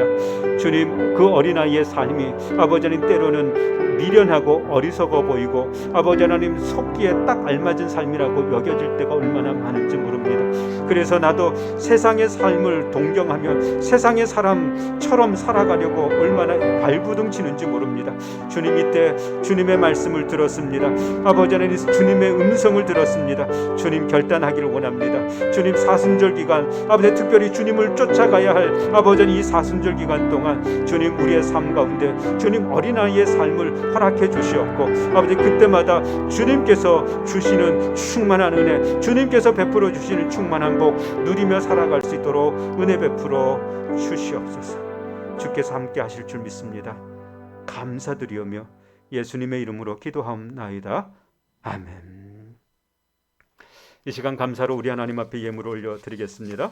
주님, 그 어린아이의 삶이 아버지 하나님 때로는 미련하고 어리석어 보이고 아버지 하나님 속기에 딱 알맞은 삶이라고 여겨질 때가 얼마나 많은지 모릅니다. 그래서 나도 세상의 삶을 동경하며 세상의 사람처럼 살아가려고 얼마나 발부둥치는지 모릅니다. 주님, 이때 주님의 말씀을 들었습니다. 아버지 하나님, 주님의 음성을 들었습니다. 주님, 결단하기를 원합니다. 주님, 사순절 기간 아버지 특별히 주님을 쫓아가야 할 아버지 이 사순절 기간 동안 주님, 우리의 삶 가운데 주님 어린아이의 삶을 허락해 주시옵고, 아버지 그때마다 주님께서 주시는 충만한 은혜, 주님께서 베풀어 주시는 충만한 복 누리며 살아갈 수 있도록 은혜 베풀어 주시옵소서. 주께서 함께 하실 줄 믿습니다. 감사드리오며 예수님의 이름으로 기도하옵나이다. 아멘. 이 시간 감사로 우리 하나님 앞에 예물을 올려드리겠습니다.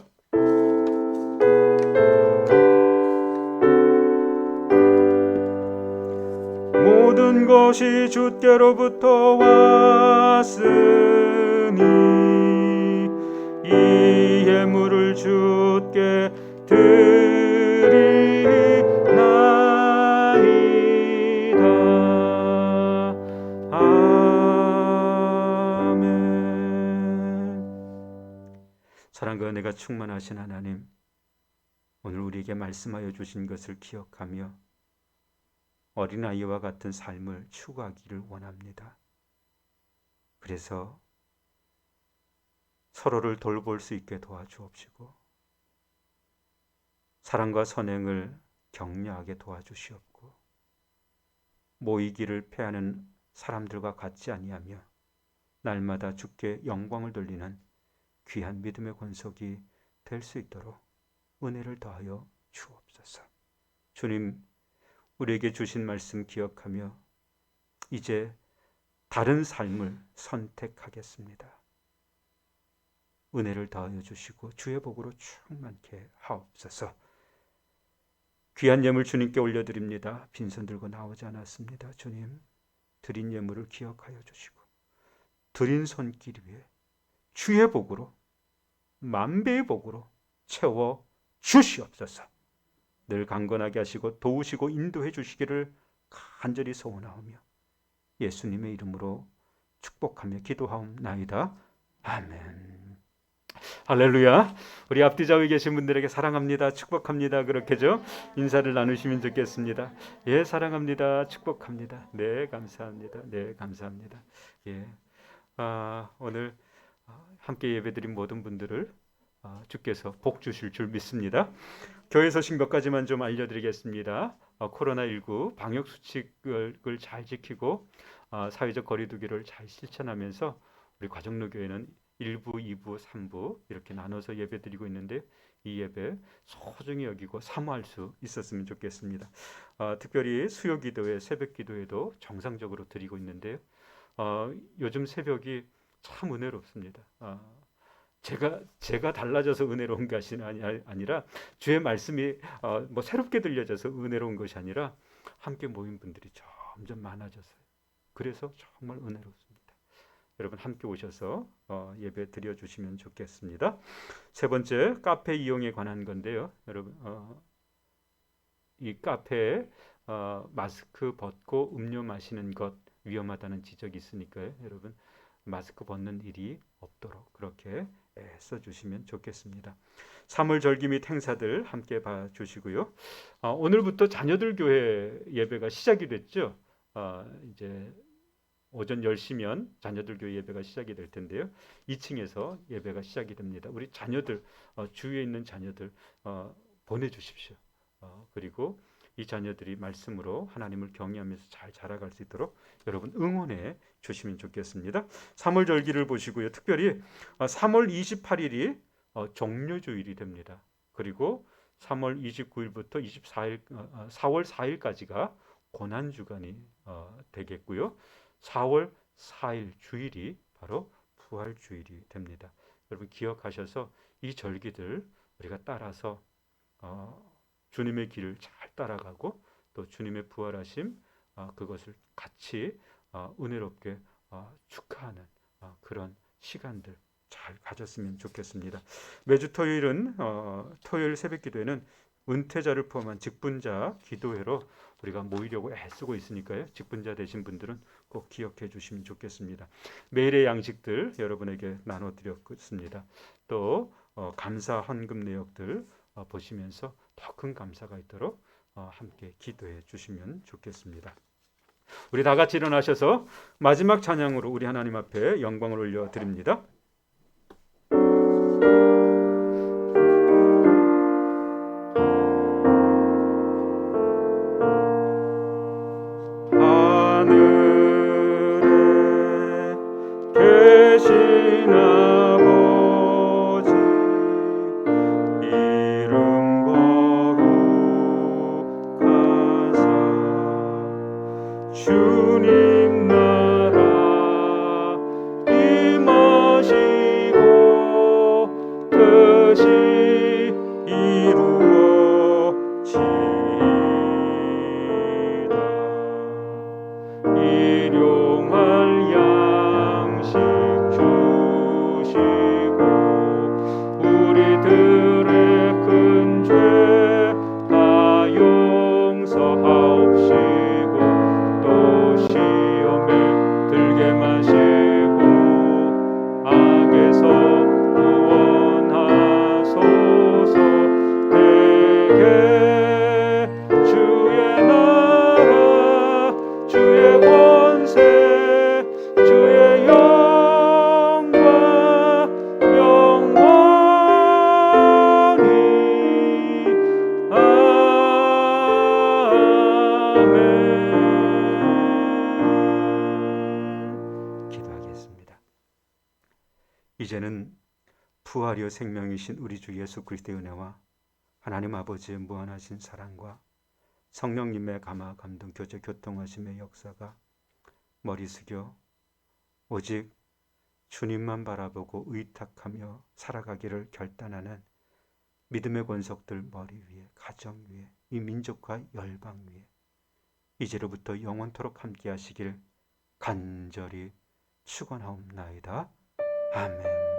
모든 것이 주께로부터 왔으니 이 예물을 주께 드리나이다. 아멘. 사랑과 은혜가 충만하신 하나님, 오늘 우리에게 말씀하여 주신 것을 기억하며 어린아이와 같은 삶을 추구하기를 원합니다. 그래서 서로를 돌볼 수 있게 도와주옵시고 사랑과 선행을 격려하게 도와주시옵고 모이기를 패하는 사람들과 같지 아니하며 날마다 주께 영광을 돌리는 귀한 믿음의 권속이 될 수 있도록 은혜를 더하여 주옵소서. 주님, 우리에게 주신 말씀 기억하며 이제 다른 삶을 선택하겠습니다. 은혜를 더하여 주시고 주의 복으로 충만케 하옵소서. 귀한 예물 주님께 올려드립니다. 빈손 들고 나오지 않았습니다. 주님, 드린 예물을 기억하여 주시고 드린 손길 위에 주의 복으로 만배의 복으로 채워 주시옵소서. 늘 강건하게 하시고 도우시고 인도해 주시기를 간절히 소원하오며 예수님의 이름으로 축복하며 기도하옵나이다. 아멘. 할렐루야. 우리 앞뒤 좌우에 계신 분들에게 사랑합니다, 축복합니다 그렇게죠? 인사를 나누시면 좋겠습니다. 예, 사랑합니다, 축복합니다. 네, 감사합니다. 네, 감사합니다. 예, 오늘 함께 예배드린 모든 분들을 주께서 복 주실 줄 믿습니다. 교회 소식 몇 가지만 좀 알려드리겠습니다. 코로나19 방역 수칙을 잘 지키고 사회적 거리두기를 잘 실천하면서 우리 과정로교회는 1부, 2부, 3부 이렇게 나눠서 예배드리고 있는데 이 예배 소중히 여기고 사모할 수 있었으면 좋겠습니다. 특별히 수요기도회, 새벽기도회도 정상적으로 드리고 있는데요. 요즘 새벽이 참 은혜롭습니다. 제가 달라져서 은혜로운 것이 아니라 주의 말씀이 뭐 새롭게 들려져서 은혜로운 것이 아니라 함께 모인 분들이 점점 많아졌어요. 그래서 정말 은혜롭습니다. 여러분 함께 오셔서 예배 드려주시면 좋겠습니다. 세 번째, 카페 이용에 관한 건데요. 여러분 이 카페에 마스크 벗고 음료 마시는 것 위험하다는 지적이 있으니까요. 여러분 마스크 벗는 일이 없도록 그렇게 써주시면 좋겠습니다. 3월 절기 및 행사들 함께 봐주시고요. 오늘부터 자녀들 교회 예배가 시작이 됐죠. 이제 오전 10시면 자녀들 교회 예배가 시작이 될 텐데요. 2층에서 예배가 시작이 됩니다. 우리 자녀들, 주위에 있는 자녀들 보내주십시오. 그리고 이 자녀들이 말씀으로 하나님을 경외하면서 잘 자라갈 수 있도록 여러분 응원해 주시면 좋겠습니다. 3월 절기를 보시고요. 특별히 3월 28일이 종료주일이 됩니다. 그리고 3월 29일부터 24일, 4월 4일까지가 고난주간이 되겠고요. 4월 4일 주일이 바로 부활주일이 됩니다. 여러분 기억하셔서 이 절기들 우리가 따라서 주님의 길을 잘 따라가고 또 주님의 부활하심 그것을 같이 은혜롭게 축하하는 그런 시간들 잘 가졌으면 좋겠습니다. 매주 토요일은 토요일 새벽 기도회는 은퇴자를 포함한 직분자 기도회로 우리가 모이려고 애쓰고 있으니까요. 직분자 되신 분들은 꼭 기억해 주시면 좋겠습니다. 매일의 양식들 여러분에게 나눠드렸습니다. 또 감사 헌금 내역들 보시면서 더 큰 감사가 있도록 함께 기도해 주시면 좋겠습니다. 우리 다 같이 일어나셔서 마지막 찬양으로 우리 하나님 앞에 영광을 올려드립니다. 계신 아버지 이름 거룩하사 주님 나라 임하시고 뜻이 이루어지이다. 일용할 양식 주시고 우리들의 큰 죄 다 용서하옵시고 또 시험에 들게 마시고 악에서 구원하소서. 대개 주의 나라 주의 권세 주의 영광 영원히 아멘. 기도하겠습니다. 이제는 부활이요 생명이신 우리 주 예수 그리스도의 은혜와 하나님 아버지의 무한하신 사랑과 성령님의 감화 감동 교제 교통하심의 역사가 머리 숙여 오직 주님만 바라보고 의탁하며 살아가기를 결단하는 믿음의 권속들 머리 위에 가정 위에 이 민족과 열방 위에 이제로부터 영원토록 함께 하시길 간절히 축원하옵나이다. 아멘.